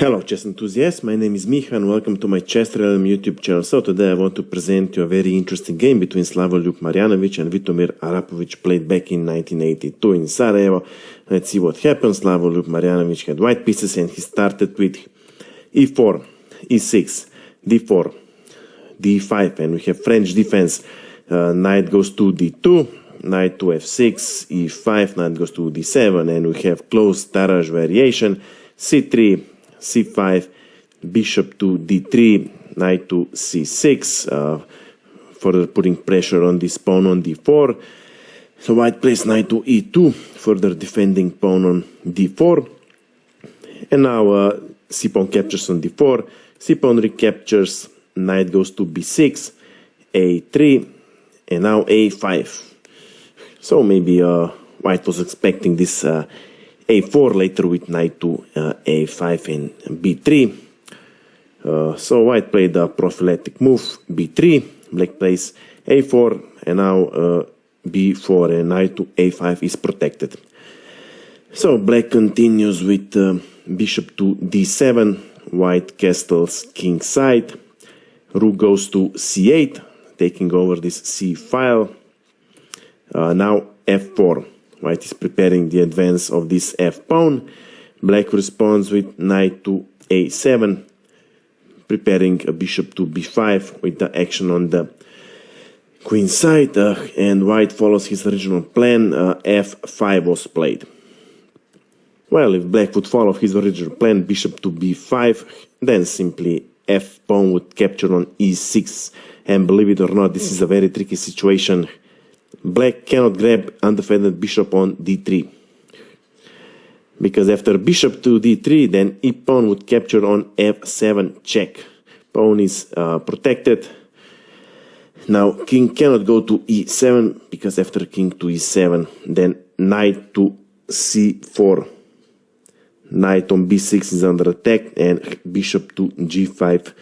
Hello chess enthusiasts, my name is Miha and welcome to my chessrealm YouTube channel. So today I want to present you a very interesting game between Slavoljub Marjanović and Vitomir Arapović, played back in 1982 in Sarajevo. Let's see what happens. Slavoljub Marjanović had white pieces and he started with e4, e6, d4, d5, and we have French defense. Knight goes to d2, knight to f6, e5, knight goes to d7, and we have close Tarrasch variation, c3, c5, bishop to d3, knight to c6, further putting pressure on this pawn on d4. So white plays knight to e2, further defending pawn on d4. And now c-pawn captures on d4, c-pawn recaptures, knight goes to b6, a3, and now a5. So maybe white was expecting this a4 later with knight to a5 and b3. So white played a prophylactic move, b3, black plays a4, and now b4 and knight to a5 is protected. So black continues with bishop to d7, white castles king side, rook goes to c8, taking over this c file. Now f4. White is preparing the advance of this f-pawn. Black responds with knight to a7, preparing a bishop to b5 with the action on the queen side, and white follows his original plan. f5 was played. Well, if black would follow his original plan, bishop to b5, then simply f-pawn would capture on e6, and believe it or not, this is a very tricky situation. Black cannot grab undefended bishop on d3, because after bishop to d3, then e-pawn would capture on f7 check. Pawn is protected. Now king cannot go to e7, because after king to e7, then knight to c4. Knight on b6 is under attack, and bishop to g5,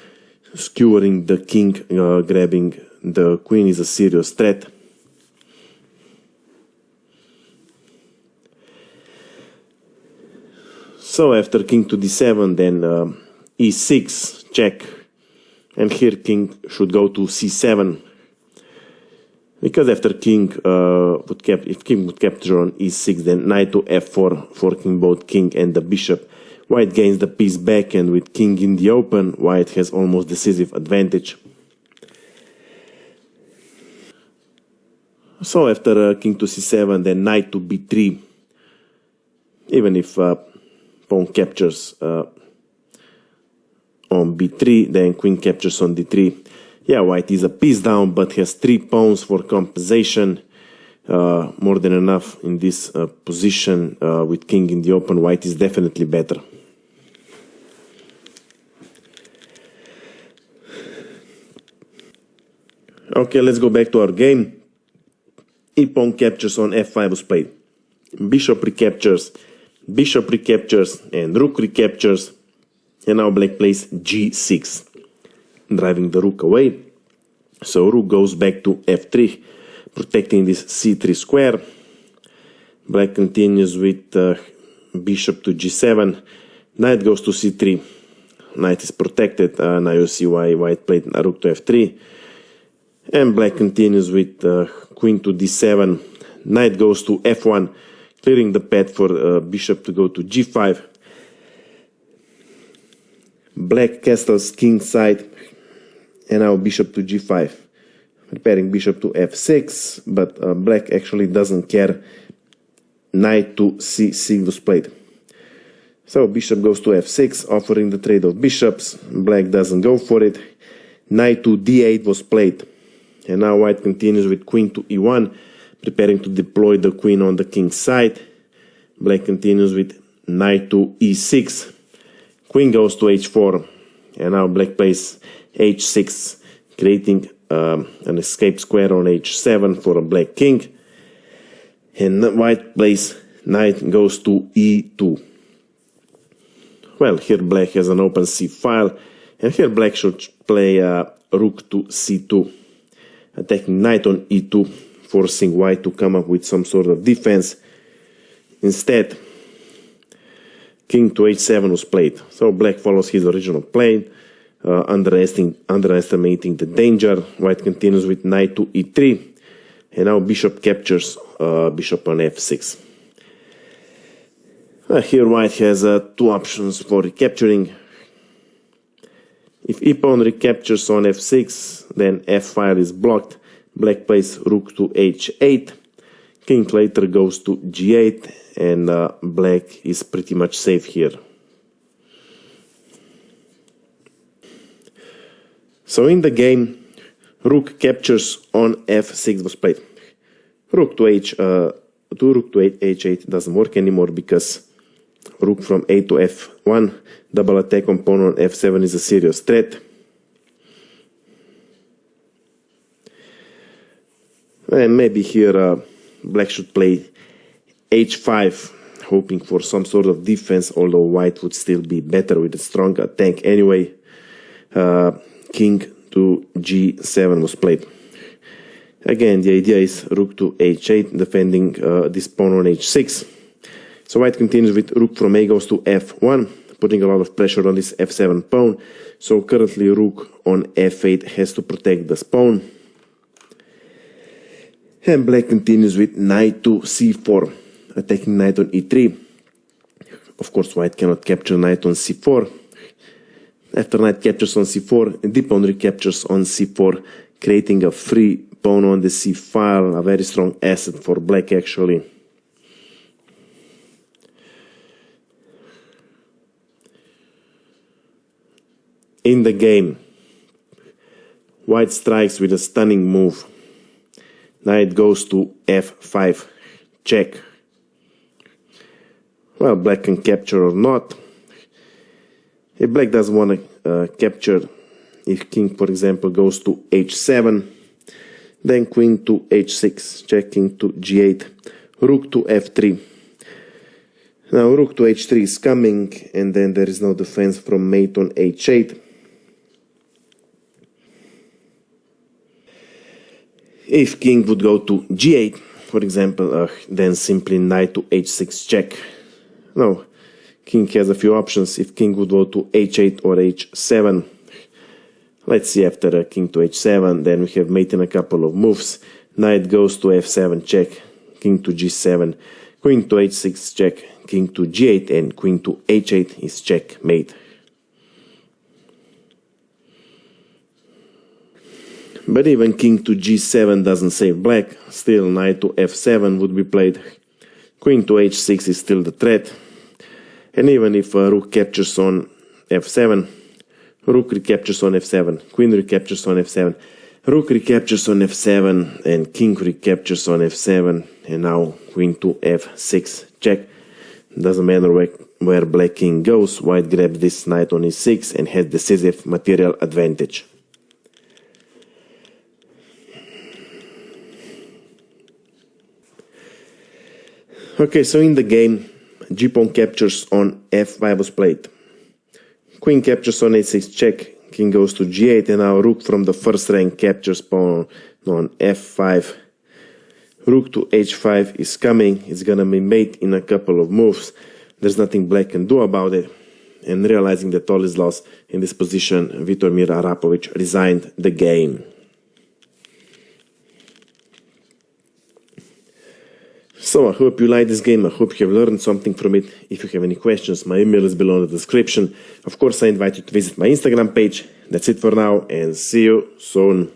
skewering the king, grabbing the queen is a serious threat. So after king to d7, then e6 check, and here king should go to c7, because after king if king would capture on e6, then knight to f4, forking both king and the bishop. White gains the piece back, and with king in the open, white has almost decisive advantage. So after king to c7, then knight to b3, even if pawn captures on b3, then queen captures on d3. Yeah, white is a piece down, but has 3 pawns for compensation. More than enough in this position. With king in the open, white is definitely better. Okay, let's go back to our game. E-pawn captures on f5 was played. Bishop recaptures, and rook recaptures, and now black plays g6, driving the rook away. So rook goes back to f3, protecting this c3 square. Black continues with bishop to g7, knight goes to c3, knight is protected. Now you see why white played rook to f3, and black continues with queen to d7, knight goes to f1, clearing the path for bishop to go to g5. Black castles king side, and now bishop to g5, preparing bishop to f6, but black actually doesn't care. Knight to c6 was played. So bishop goes to f6, offering the trade of bishops. Black doesn't go for it. Knight to d8 was played, and now white continues with queen to e1, preparing to deploy the queen on the king's side. Black continues with knight to e6, queen goes to h4, and now black plays h6, creating an escape square on h7 for a black king. And white plays knight goes to e2. Well, here black has an open c file, and here black should play rook to c2, attacking knight on e2, forcing white to come up with some sort of defense. Instead, king to h7 was played. So black follows his original play, underestimating the danger. White continues with knight to e3, and now bishop captures bishop on f6. Here white has two options for recapturing. If e-pawn recaptures on f6, then f-file is blocked. Black plays rook to h8. King later goes to g8, and black is pretty much safe here. So in the game, rook captures on f6 was played. Rook to h8 doesn't work anymore because rook from a to f1, double attack on pawn on f7 is a serious threat. And maybe here black should play h5, hoping for some sort of defense, although white would still be better with a strong attack anyway. King to g7 was played. Again, the idea is rook to h8, defending this pawn on h6. So white continues with rook from a goes to f1, putting a lot of pressure on this f7 pawn. So currently rook on f8 has to protect this pawn. And black continues with knight to c4, attacking knight on e3. Of course, white cannot capture knight on c4. After knight captures on c4, the pawn recaptures on c4, creating a free pawn on the c file, a very strong asset for black actually. In the game, white strikes with a stunning move. Knight goes to f5, check. Well, black can capture or not. If black doesn't want to capture, if king, for example, goes to h7, then queen to h6, check, king to g8, rook to f3. Now rook to h3 is coming, and then there is no defense from mate on h8. If king would go to g8, for example, then simply knight to h6 check. No, king has a few options. If king would go to h8 or h7, let's see, after king to h7, then we have mate in a couple of moves. Knight goes to f7 check, king to g7, queen to h6 check, king to g8, and queen to h8 is checkmate. But even king to g7 doesn't save black. Still, knight to f7 would be played. Queen to h6 is still the threat. And even if rook captures on f7, rook recaptures on f7, queen recaptures on f7, rook recaptures on f7, and king recaptures on f7, and now queen to f6 check. Doesn't matter where black king goes, white grabs this knight on e6 and has decisive material advantage. Okay, so in the game, g-pawn captures on f5 was played. Queen captures on a6 check, king goes to g8, and now rook from the first rank captures pawn on f5. Rook to h5 is coming, it's gonna be mate in a couple of moves. There's nothing black can do about it. And realizing that all is lost in this position, Vitomir Arapović resigned the game. So I hope you like this game, I hope you have learned something from it. If you have any questions, my email is below in the description. Of course, I invite you to visit my Instagram page. That's it for now, and see you soon.